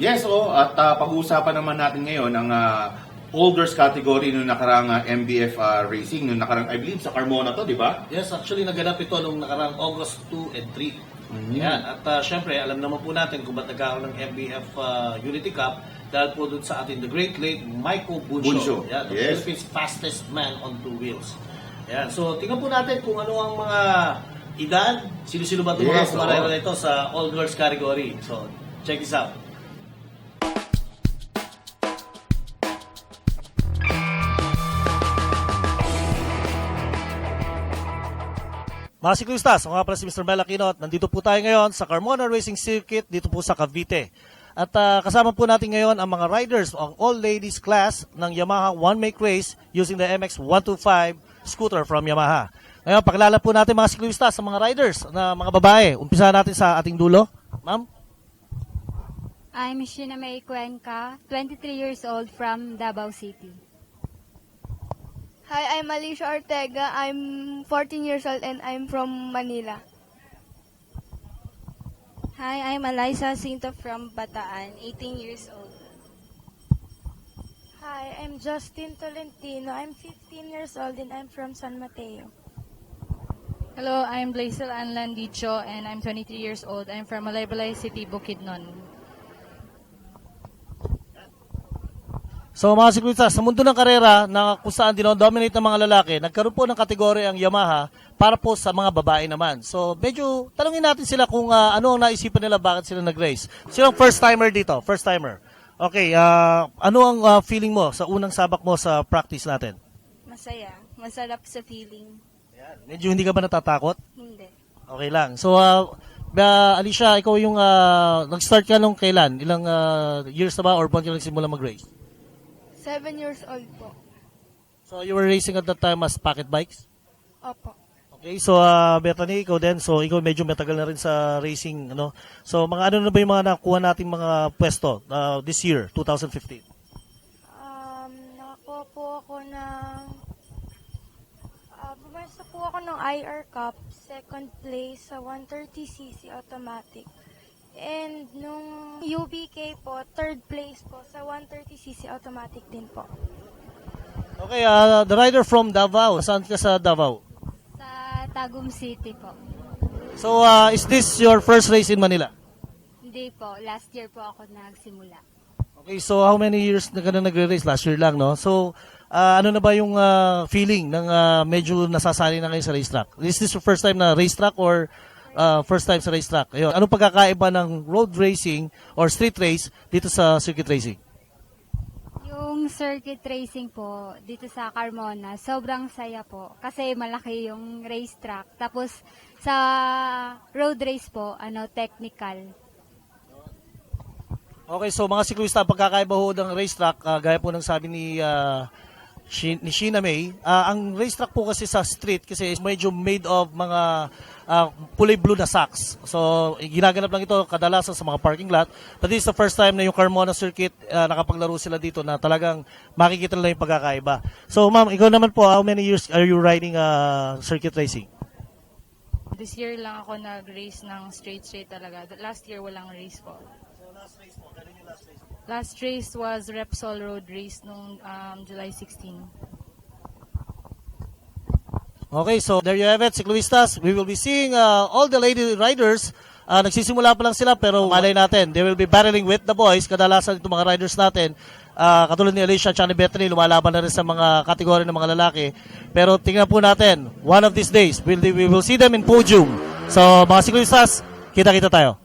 Yes, at pag-uusapan naman natin ngayon ang all girls category nung nakarang MBF Racing, nung nakarang, I believe, sa Carmona to, di ba? Yes, actually naganap ito nung nakarang August 2 and 3. Yan. At syempre, alam naman po natin kung ba't nagkakaroon ng MBF Unity Cup dahil po dun sa atin, the great late Michael Buncho. Yan, the Philippines fastest man on two wheels. Yan. So, tingnan po natin kung ano ang mga edad, sino-sino ba itong mga kumarera na ito sa all girls category. So, check this out. Mga siklistas, ako nga pala si Mr. Mel Aquino at nandito po tayo ngayon sa Carmona Racing Circuit dito po sa Cavite. At kasama po natin ngayon ang mga riders ng all-ladies class ng Yamaha One-Make Race using the MX-125 scooter from Yamaha. Ngayon, pakilala po natin mga siklistas sa mga riders na mga babae. Umpisa natin sa ating dulo. Ma'am? I'm Sheena May Cuenca, 23 years old from Davao City. Hi, I'm Alicia Ortega. I'm 14 years old and I'm from Manila. Hi, I'm Eliza Cinto from Bataan, 18 years old. Hi, I'm Justin Tolentino. I'm 15 years old and I'm from San Mateo. Hello, I'm Blaisel Anlandicho and I'm 23 years old. I'm from Malaybalay City, Bukidnon. So mga siklistas, sa mundo ng karera na kung saan dinodominate ng mga lalaki, nagkaroon po ng kategory ang Yamaha para po sa mga babae naman. So medyo tanungin natin sila kung ano ang naisipan nila, bakit sila nag-race. Silang first timer dito, first timer. Okay, ano ang feeling mo sa unang sabak mo sa practice natin? Masaya. Masarap sa feeling. Medyo hindi ka ba natatakot? Hindi. Okay lang. So Alicia, ikaw yung nag-start ka nung kailan? Ilang years na ba or buwan ka nagsimula mag-race? 7 years old po. So you were racing at that time as pocket bikes? Opo. Okay, so Bethany, ikaw din. So ikaw medyo matagal na rin sa racing, ano? So mga ano na ba yung mga nakuha nating mga pwesto this year, 2015? Nakakuha po ako ng... Bumasa po ako ng IR Cup, second place sa 130cc automatic. And nung UBK po, third place po sa 130cc automatic din po. Okay, the rider from Davao. Saan ka sa Davao? Sa Tagum City po. So, is this your first race in Manila? Hindi po. Last year po ako nagsimula. Okay, so how many years na ka na nagre-race? Last year lang, no? So, ano na ba yung feeling ng medyo nasasali na kayo sa racetrack? Is this your first time na racetrack or first time sa racetrack? Ayun. Anong pagkakaiba ng road racing or street race dito sa circuit racing? Yung circuit racing po dito sa Carmona, sobrang saya po. Kasi malaki yung racetrack. Tapos sa road race po, technical. Okay, so mga siklista, pagkakaiba ho ng racetrack, gaya po ng sabi ni Sheena May, ang racetrack po kasi sa street kasi medyo made of mga kulay blue na sacks. So, ginaganap lang ito kadalasan sa mga parking lot. But this is the first time na yung Carmona Circuit, nakapaglaro sila dito na talagang makikita nila yung pagkakaiba. So, ma'am, ikaw naman po, how many years are you riding circuit racing? This year lang ako nag-race ng straight talaga. Last year walang race po. So, last race mo, kailan yung last race mo? Last race was Repsol Road Race nung July 16. Okay, so there you have it, Ciclistas. We will be seeing all the lady riders. Nagsisimula pa lang sila pero malay natin, they will be battling with the boys. Kadalasan itong mga riders natin, katulad ni Alicia at ni Bethany, lumalaban na rin sa mga kategory ng mga lalaki. Pero tingnan po natin, one of these days, we will see them in podium. So mga Ciclistas, kita-kita tayo.